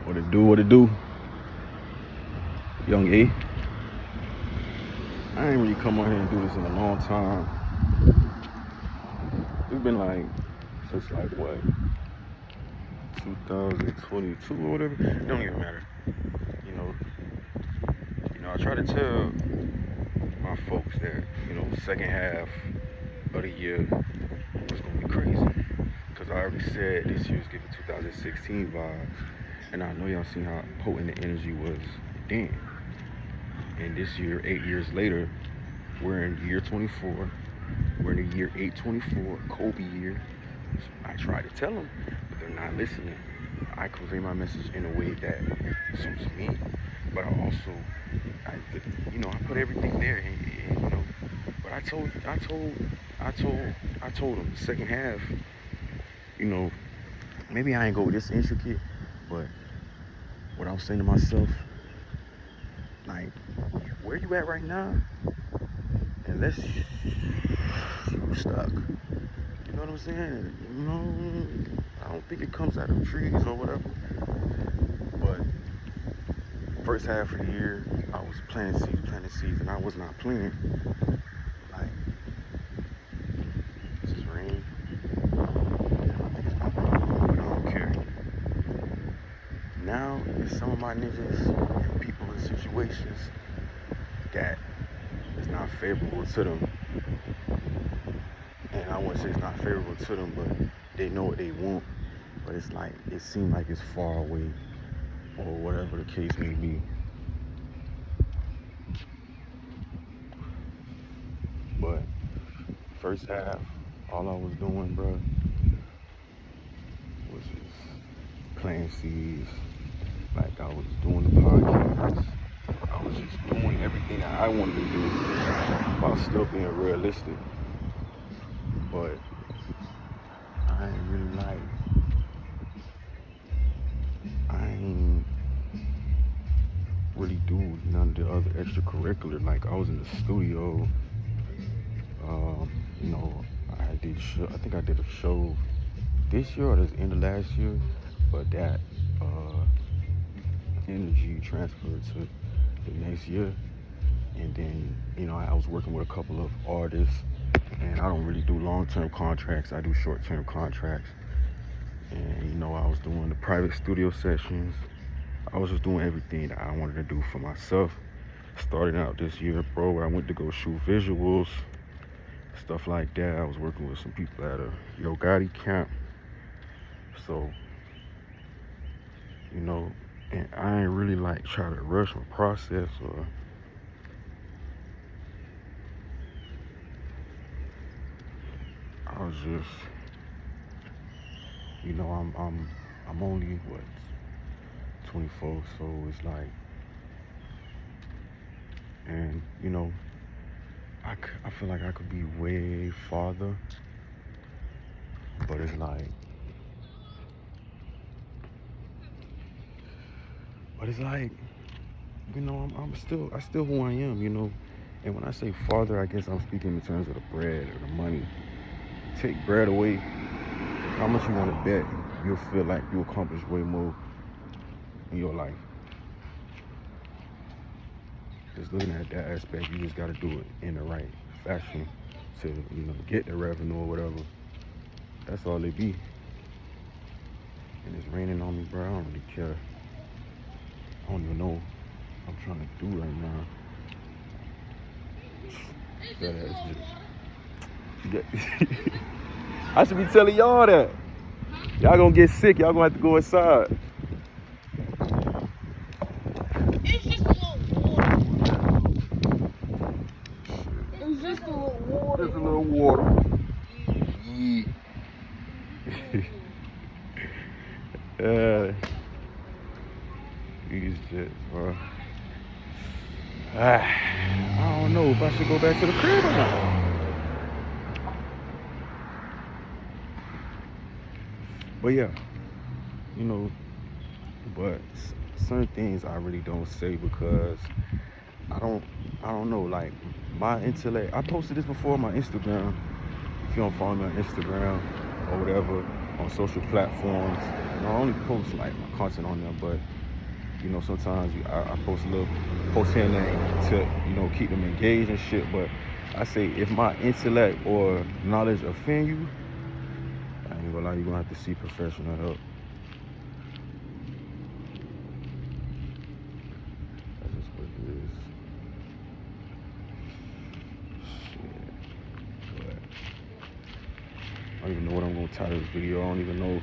What it do, what it do? Young A. I ain't really come on here and do this in a long time. It's been like, since like what, 2022 or whatever. It don't even matter. You know, I try to tell my folks that, second half of the year was gonna be crazy. Cause I already said this year's giving 2016 vibes. And I know y'all seen how potent the energy was then. And this year, 8 years later, we're in year 24. We're in the year 824, Kobe year. So I try to tell them, but they're not listening. I convey my message in a way that suits me, but I also, I put everything there, and But I told them the second half. Maybe I ain't go this intricate, but what I was saying to myself, like, where you at right now? Unless you're stuck. You know what I'm saying? I don't think it comes out of trees or whatever. But first half of the year, I was planting seeds, and I was not playing. Like, this is rain. I think it's gonna rain, but I don't care. Now, it's some of my niggas and people in situations that is not favorable to them. And I wouldn't say it's not favorable to them, but they know what they want. But it's like, it seems like it's far away, or whatever the case may be. But first half, all I was doing, bro, was just planting seeds. Like, I was doing the podcast. I was just doing everything that I wanted to do while still being realistic. But I ain't really do none of the other extracurricular. Like, I was in the studio. I think I did a show this year or the end of last year, but that energy transferred to the next year. And then, I was working with a couple of artists, and I don't really do long-term contracts. I do short-term contracts. And, I was doing the private studio sessions. I was just doing everything that I wanted to do for myself. Starting out this year, bro, I went to go shoot visuals, stuff like that. I was working with some people at a yoga camp. So, and I ain't really like try to rush my process, or I was just, I'm only 24, so it's like, and I feel like I could be way farther, but it's like, I still who I am, and when I say farther, I guess I'm speaking in terms of the bread or the money. Take bread away, how much you want to bet you'll feel like you accomplish way more in your life? Just looking at that aspect, you just got to do it in the right fashion to, get the revenue or whatever. That's all it be. And it's raining on me, bro. I don't really care. I don't even know what I'm trying to do right now. That ass just... I should be telling y'all that. Y'all gonna get sick. Y'all gonna have to go inside. It's just a little water. It's just a little water. Just a little water. These shit, bro. I don't know if I should go back to the crib or not. But yeah, but certain things I really don't say because I don't know, like, my intellect. I posted this before on my Instagram. If you don't follow me on Instagram or whatever, on social platforms. I only post like my content on them, but sometimes I post a little post here and there to keep them engaged and shit. But I say if my intellect or knowledge offend you, I ain't gonna lie, you're gonna have to see professional help. That's just what it is. Shit. But I don't even know what I'm gonna title this video. I don't even know.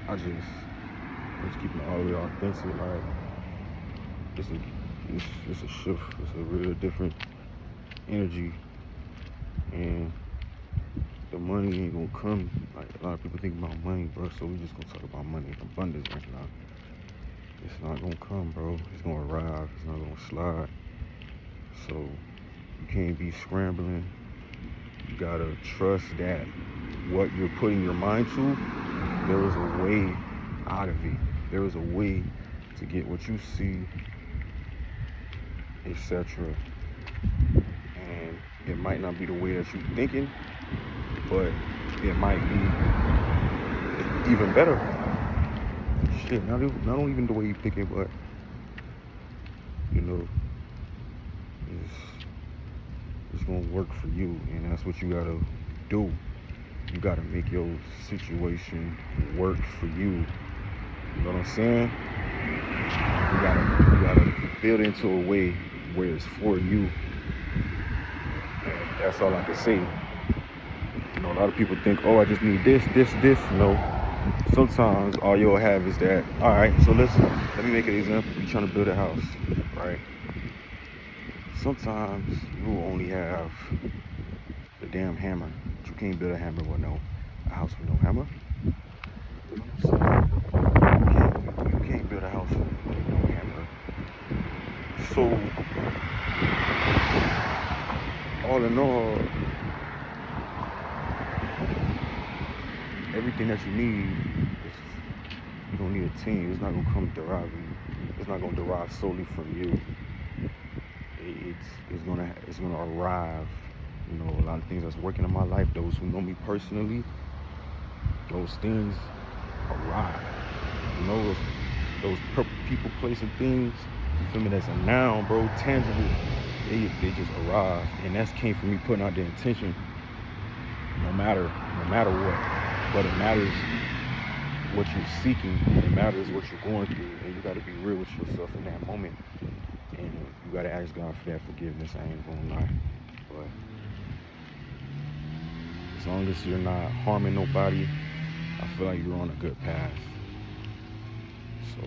I'm just keeping it all the way authentic. Like it's a shift. It's a real different energy, and the money ain't gonna come. Like a lot of people think about money, bro. So we just gonna talk about money and abundance right now. It's not gonna come, bro. It's gonna arrive. It's not gonna slide. So you can't be scrambling. You gotta trust that what you're putting your mind to, there is a way out of it. There is a way to get what you see, etc. And it might not be the way that you're thinking, but it might be even better. Shit, not even the way you're thinking, but it's gonna work for you, and that's what you gotta do. You gotta make your situation work for you. You know what I'm saying? You gotta build into a way where it's for you. And that's all I can say. A lot of people think, oh, I just need this. No. Sometimes all you'll have is that. All right, so let me make an example. You're trying to build a house, right? Sometimes you will only have the damn hammer. But you can't build a house with no hammer. So you can't build a house with no hammer. So all in all, everything that you need you don't need a team. It's not gonna it's not gonna derive solely from you. It's gonna arrive. A lot of things that's working in my life, those who know me personally, those things arrive. Those people, place, and things, you feel me, that's a noun, bro, tangible, they just arrive. And that's came from me putting out the intention, no matter what. But it matters what you're seeking, it matters what you're going through, and you gotta be real with yourself in that moment. And you gotta ask God for that forgiveness. I ain't gonna lie. But as long as you're not harming nobody, I feel like you're on a good path. So